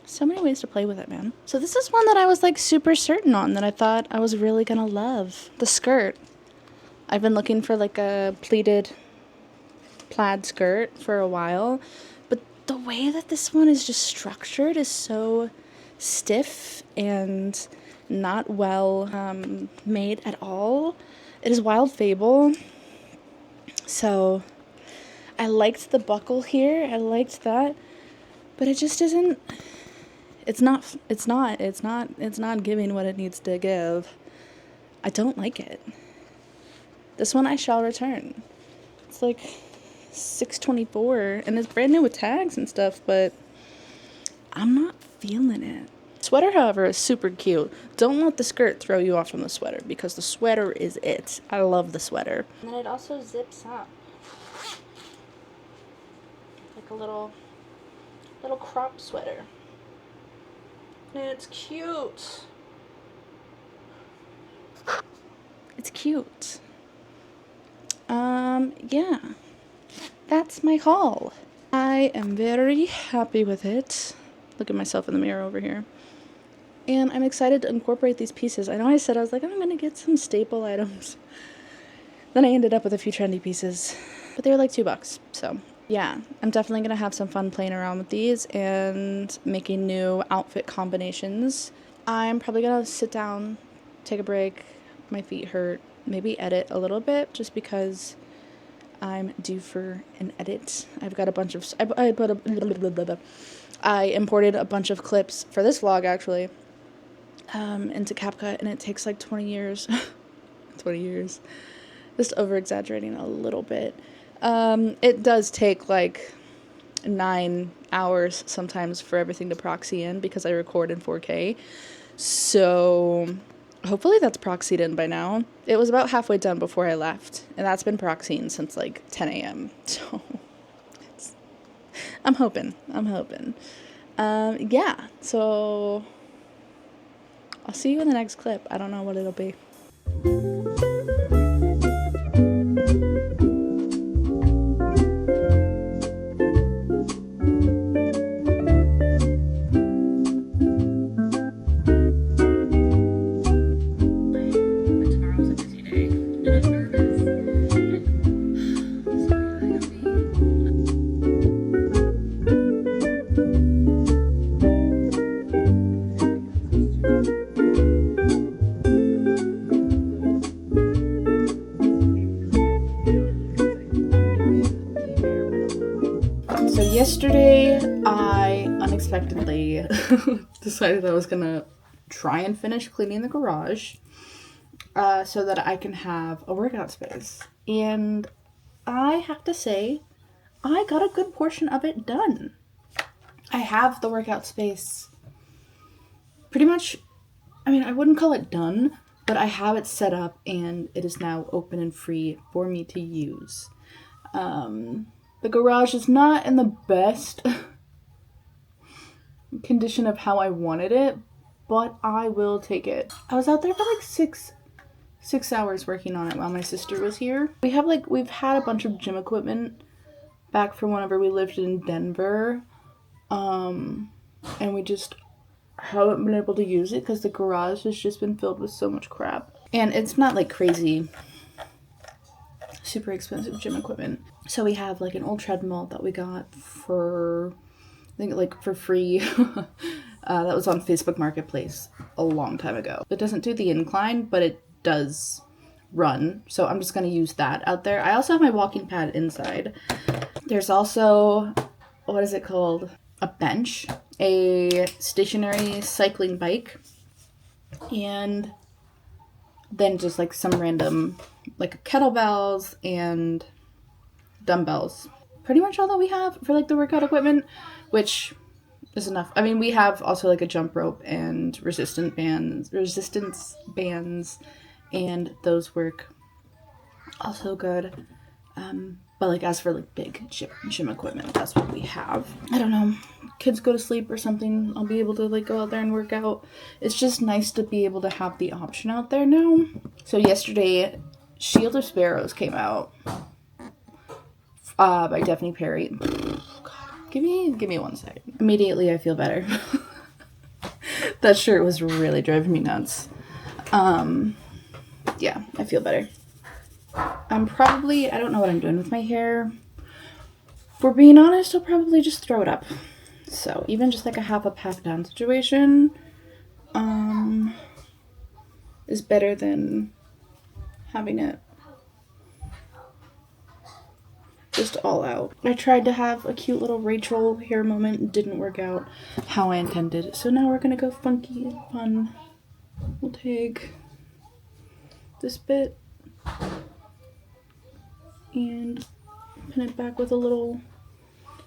So many ways to play with it, man. So this is one that I was like super certain on, that I thought I was really gonna love. The skirt. I've been looking for like a pleated plaid skirt for a while, but the way that this one is just structured is so stiff and not well made at all. It is Wild Fable. So I liked the buckle here. I liked that, but it just isn't. It's not giving what it needs to give. I don't like it. This one I shall return. It's like $6.24, and it's brand new with tags and stuff, but I'm not feeling it. Sweater, however, is super cute. Don't let the skirt throw you off from the sweater, because the sweater is it. I love the sweater. And then it also zips up. Like a little crop sweater. And it's cute. It's cute. Yeah. That's my haul. I am very happy with it. Look at myself in the mirror over here. And I'm excited to incorporate these pieces. I know I said I was like, I'm going to get some staple items. Then I ended up with a few trendy pieces. But they were like $2. So, yeah. I'm definitely going to have some fun playing around with these and making new outfit combinations. I'm probably going to sit down, take a break. My feet hurt. Maybe edit a little bit, just because I'm due for an edit. I've got a bunch of... I imported a bunch of clips for this vlog, actually, into CapCut, and it takes like 20 years. 20 years. Just over-exaggerating a little bit. It does take like 9 hours sometimes for everything to proxy in, because I record in 4K. So Hopefully that's proxied in by now. It was about halfway done before I left, and that's been proxying since like 10 a.m. So I'm hoping. Yeah, so I'll see you in the next clip. I don't know what it'll be. So yesterday, I unexpectedly decided I was gonna try and finish cleaning the garage so that I can have a workout space. And I have to say, I got a good portion of it done. I have the workout space pretty much, I mean, I wouldn't call it done, but I have it set up and it is now open and free for me to use. The garage is not in the best condition of how I wanted it, but I will take it. I was out there for like six hours working on it while my sister was here. We've had a bunch of gym equipment back from whenever we lived in Denver, and we just haven't been able to use it because the garage has just been filled with so much crap. And it's not like crazy super expensive gym equipment. So we have like an old treadmill that we got for, I think like for free. That was on Facebook Marketplace a long time ago. It doesn't do the incline, but it does run. So I'm just going to use that out there. I also have my walking pad inside. There's also, what is it called? A bench, a stationary cycling bike, and then just like some random like kettlebells and dumbbells. Pretty much all that we have for like the workout equipment, which is enough. I mean, we have also like a jump rope and resistance bands, and those work also good. But like as for like big gym equipment, that's what we have. I don't know. Kids go to sleep or something, I'll be able to like go out there and work out. It's just nice to be able to have the option out there now. So yesterday, Shield of Sparrows came out by Daphne Perry. God, give me 1 second. Immediately, I feel better. That shirt was really driving me nuts. Yeah, I feel better. I don't know what I'm doing with my hair. For being honest, I'll probably just throw it up. So even just like a half a pack down situation is better than having it just all out. I tried to have a cute little Rachel hair moment. It didn't work out how I intended. So now we're gonna go funky and fun. We'll take this bit and pin it back with a little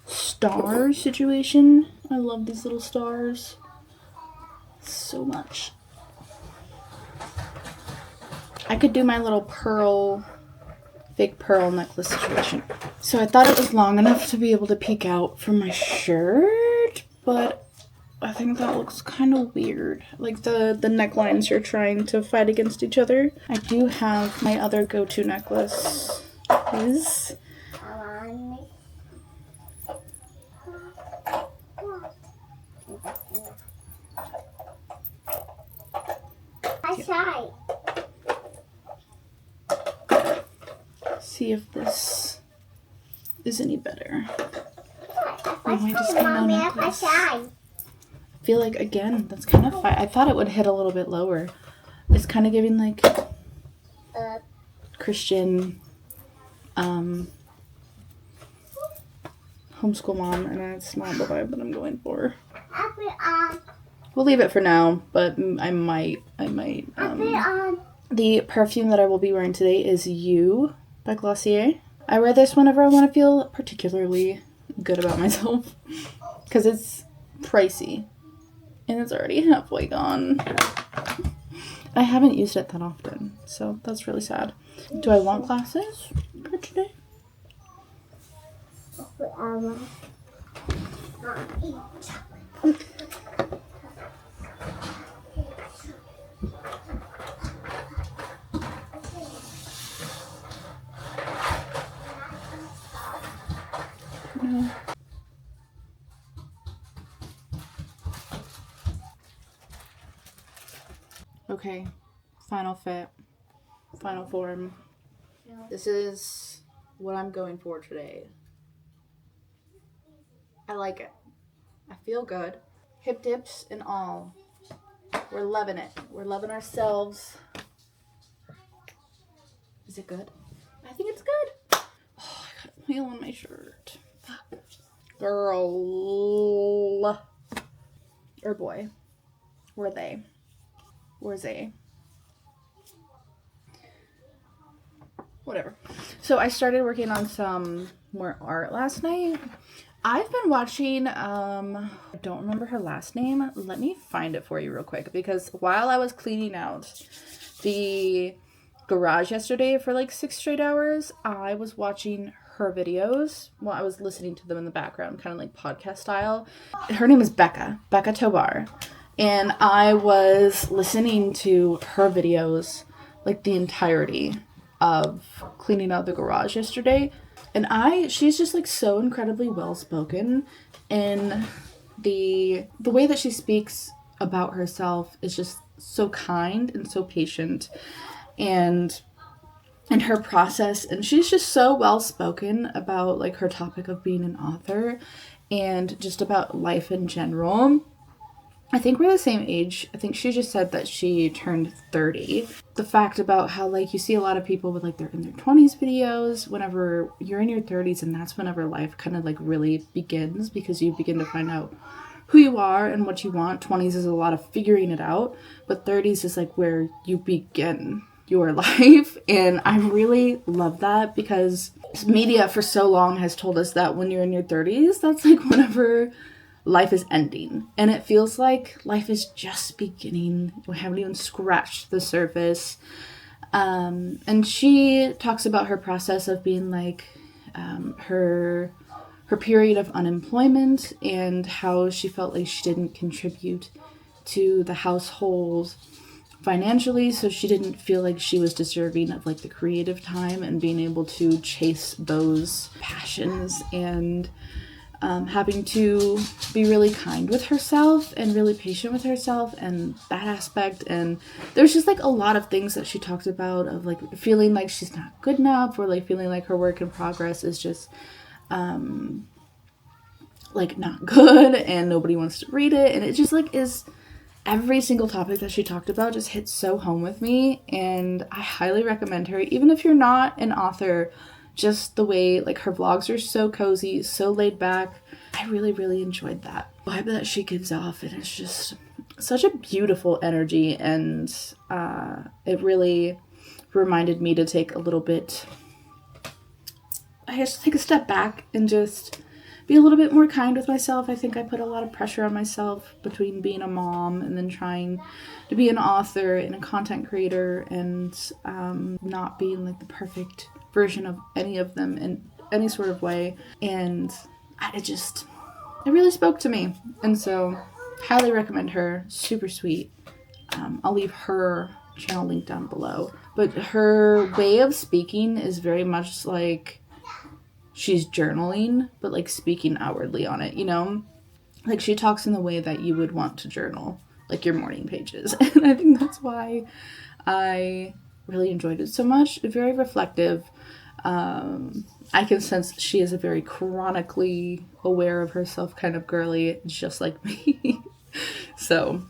star situation. I love these little stars so much. I could do my little fake pearl necklace situation. So I thought it was long enough to be able to peek out from my shirt, but I think that looks kind of weird. Like the necklines are trying to fight against each other. I do have my other go-to necklace. Is see if this is any better. I feel like, again, that's kind of fine. I thought it would hit a little bit lower. It's kind of giving like Christian homeschool mom, and it's not the vibe that I'm going for. We'll leave it for now, but I might. The perfume that I will be wearing today is You by Glossier. I wear this whenever I want to feel particularly good about myself, because it's pricey and it's already halfway gone. I haven't used it that often, so that's really sad. Do I want glasses for today? No. Okay, final fit, final form. This is what I'm going for today. I like it. I feel good. Hip dips and all. We're loving it. We're loving ourselves. Is it good? I think it's good. Oh, I got oil on my shirt. Fuck. Girl. Or boy. Where are they? Where's they? Whatever. So I started working on some more art last night. I've been watching, I don't remember her last name. Let me find it for you real quick, because while I was cleaning out the garage yesterday for like 6 straight hours, I was watching her videos. Well, I was listening to them in the background, kind of like podcast style. Her name is Becca Tobar. And I was listening to her videos like the entirety of cleaning out the garage yesterday. And she's just like so incredibly well spoken, and the way that she speaks about herself is just so kind and so patient, and her process, and she's just so well spoken about like her topic of being an author and just about life in general. I think we're the same age. I think she just said that she turned 30. The fact about how, like, you see a lot of people with, like, they're in their 20s videos whenever you're in your 30s, and that's whenever life kind of, like, really begins, because you begin to find out who you are and what you want. 20s is a lot of figuring it out, but 30s is, like, where you begin your life, and I really love that, because media for so long has told us that when you're in your 30s, that's, like, whenever life is ending, and it feels like life is just beginning. We haven't even scratched the surface. And she talks about her process of being like her period of unemployment, and how she felt like she didn't contribute to the household financially, so she didn't feel like she was deserving of like the creative time and being able to chase those passions, and having to be really kind with herself and really patient with herself, and that aspect. And there's just like a lot of things that she talked about, of like feeling like she's not good enough, or like feeling like her work in progress is just like not good and nobody wants to read it. And it just like is, every single topic that she talked about just hits so home with me, and I highly recommend her. Even if you're not an author, just the way like her vlogs are so cozy, so laid back. I really, really enjoyed that vibe that she gives off, and it's just such a beautiful energy, and it really reminded me to take a little bit, I guess, take a step back and just be a little bit more kind with myself. I think I put a lot of pressure on myself between being a mom and then trying to be an author and a content creator, and not being like the perfect version of any of them in any sort of way. And it really spoke to me, and so highly recommend her. Super sweet. I'll leave her channel link down below, but her way of speaking is very much like she's journaling, but like speaking outwardly on it, you know, like she talks in the way that you would want to journal, like your morning pages. And I think that's why I really enjoyed it so much. Very reflective. I can sense she is a very chronically aware of herself kind of girly, just like me. So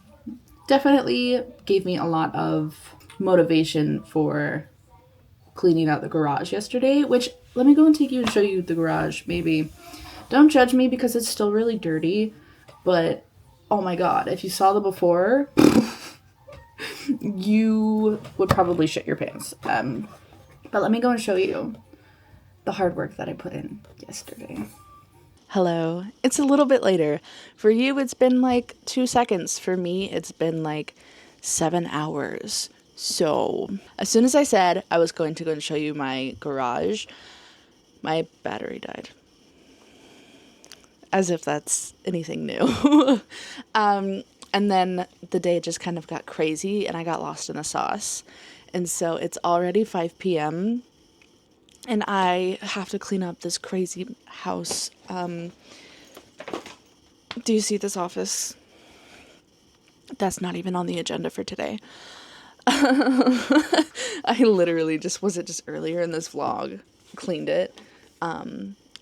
definitely gave me a lot of motivation for cleaning out the garage yesterday, which, let me go and take you and show you the garage, maybe. Don't judge me because it's still really dirty, but oh my god, if you saw the before, you would probably shit your pants. But let me go and show you the hard work that I put in yesterday. Hello. It's a little bit later. For you, it's been like 2 seconds. For me, it's been like 7 hours. So as soon as I said I was going to go and show you my garage, my battery died. As if that's anything new. And then the day just kind of got crazy and I got lost in the sauce. And so it's already 5 p.m. and I have to clean up this crazy house. Do you see this office? That's not even on the agenda for today. I literally was it just earlier in this vlog, cleaned it.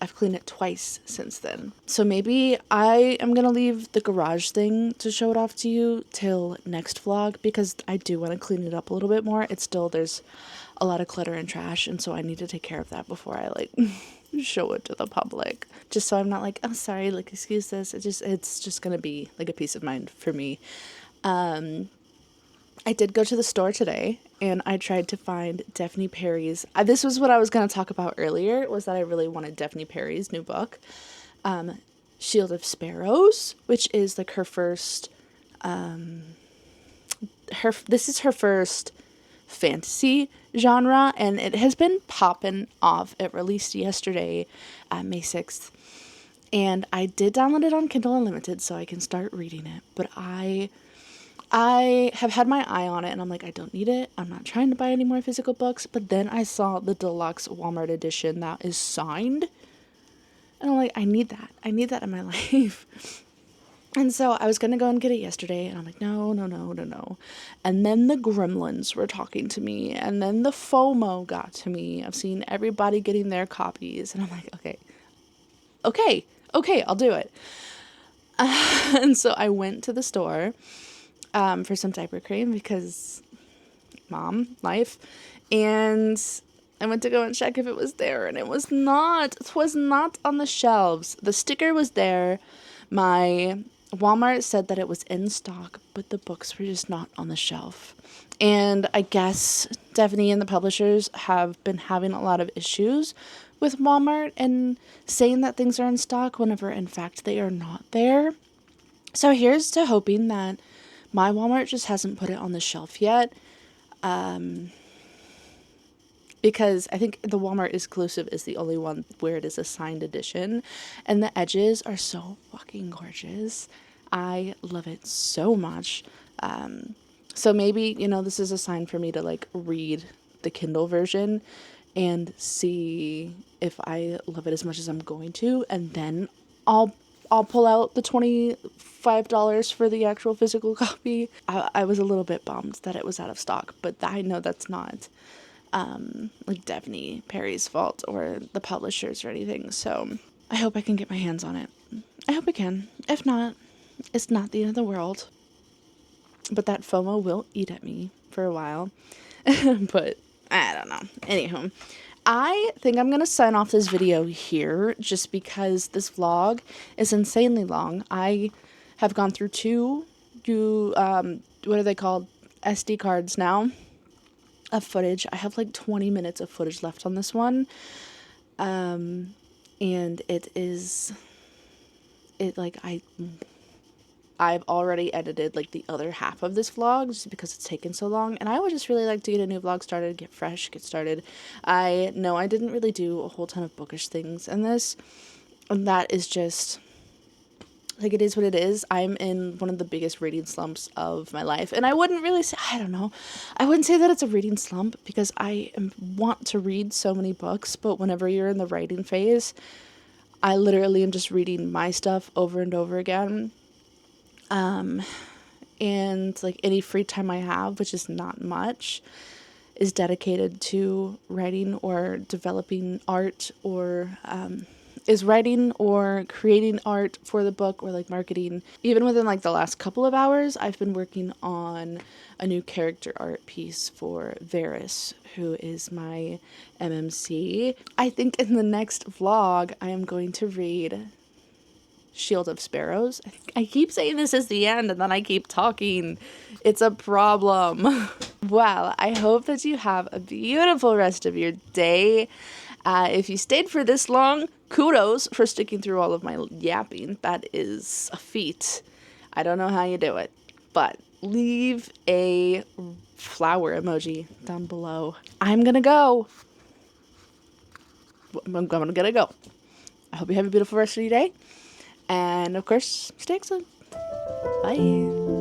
I've cleaned it twice since then. So maybe I am going to leave the garage thing to show it off to you till next vlog, because I do want to clean it up a little bit more. There's a lot of clutter and trash, and so I need to take care of that before I like show it to the public. Just so I'm not like, oh, sorry, like, excuse this. It's just going to be like a peace of mind for me. I did go to the store today and I tried to find Daphne Perry's. This was what I was going to talk about earlier, was that I really wanted Daphne Perry's new book, Shield of Sparrows, which is like her first, this is her first fantasy genre, and it has been popping off. It released yesterday, May 6th, and I did download it on Kindle Unlimited so I can start reading it, but I have had my eye on it and I'm like, I don't need it. I'm not trying to buy any more physical books. But then I saw the deluxe Walmart edition that is signed. And I'm like, I need that. I need that in my life. And so I was going to go and get it yesterday. And I'm like, no. And then the gremlins were talking to me. And then the FOMO got to me. I've seen everybody getting their copies. And I'm like, okay, I'll do it. And so I went to the store for some diaper cream because mom life, and I went to go and check if it was there, and it was not on the shelves. The sticker was there. My Walmart said that it was in stock, but the books were just not on the shelf. And I guess Daphne and the publishers have been having a lot of issues with Walmart and saying that things are in stock whenever in fact they are not there. So here's to hoping that my Walmart just hasn't put it on the shelf yet, because I think the Walmart exclusive is the only one where it is a signed edition, and the edges are so fucking gorgeous. I love it so much. So maybe, this is a sign for me to like read the Kindle version and see if I love it as much as I'm going to, and then I'll pull out the $25 for the actual physical copy. I was a little bit bummed that it was out of stock, but I know that's not like Daphne Perry's fault or the publishers or anything. So I hope I can get my hands on it. I hope I can. If not, it's not the end of the world. But that FOMO will eat at me for a while. But I don't know. Anywho, I think I'm going to sign off this video here just because this vlog is insanely long. I have gone through two, what are they called? SD cards now of footage. I have like 20 minutes of footage left on this one. And I've already edited like the other half of this vlog just because it's taken so long, and I would just really like to get a new vlog started, get started. I know I didn't really do a whole ton of bookish things in this, and that is just like, it is what it is. I'm in one of the biggest reading slumps of my life, and I wouldn't really say, I wouldn't say that it's a reading slump because I want to read so many books, but whenever you're in the writing phase, I literally am just reading my stuff over and over again. And like any free time I have, which is not much, is dedicated to writing or developing art, or is writing or creating art for the book, or like marketing. Even within like the last couple of hours, I've been working on a new character art piece for Varys, who is my MMC. I think in the next vlog, I am going to read Shield of Sparrows. I keep saying this is the end and then I keep talking. It's a problem. Well, I hope that you have a beautiful rest of your day. If you stayed for this long, kudos for sticking through all of my yapping. That is a feat. I don't know how you do it, but leave a flower emoji down below. I'm gonna go. I'm gonna go. I hope you have a beautiful rest of your day. And of course, stay excellent. Bye.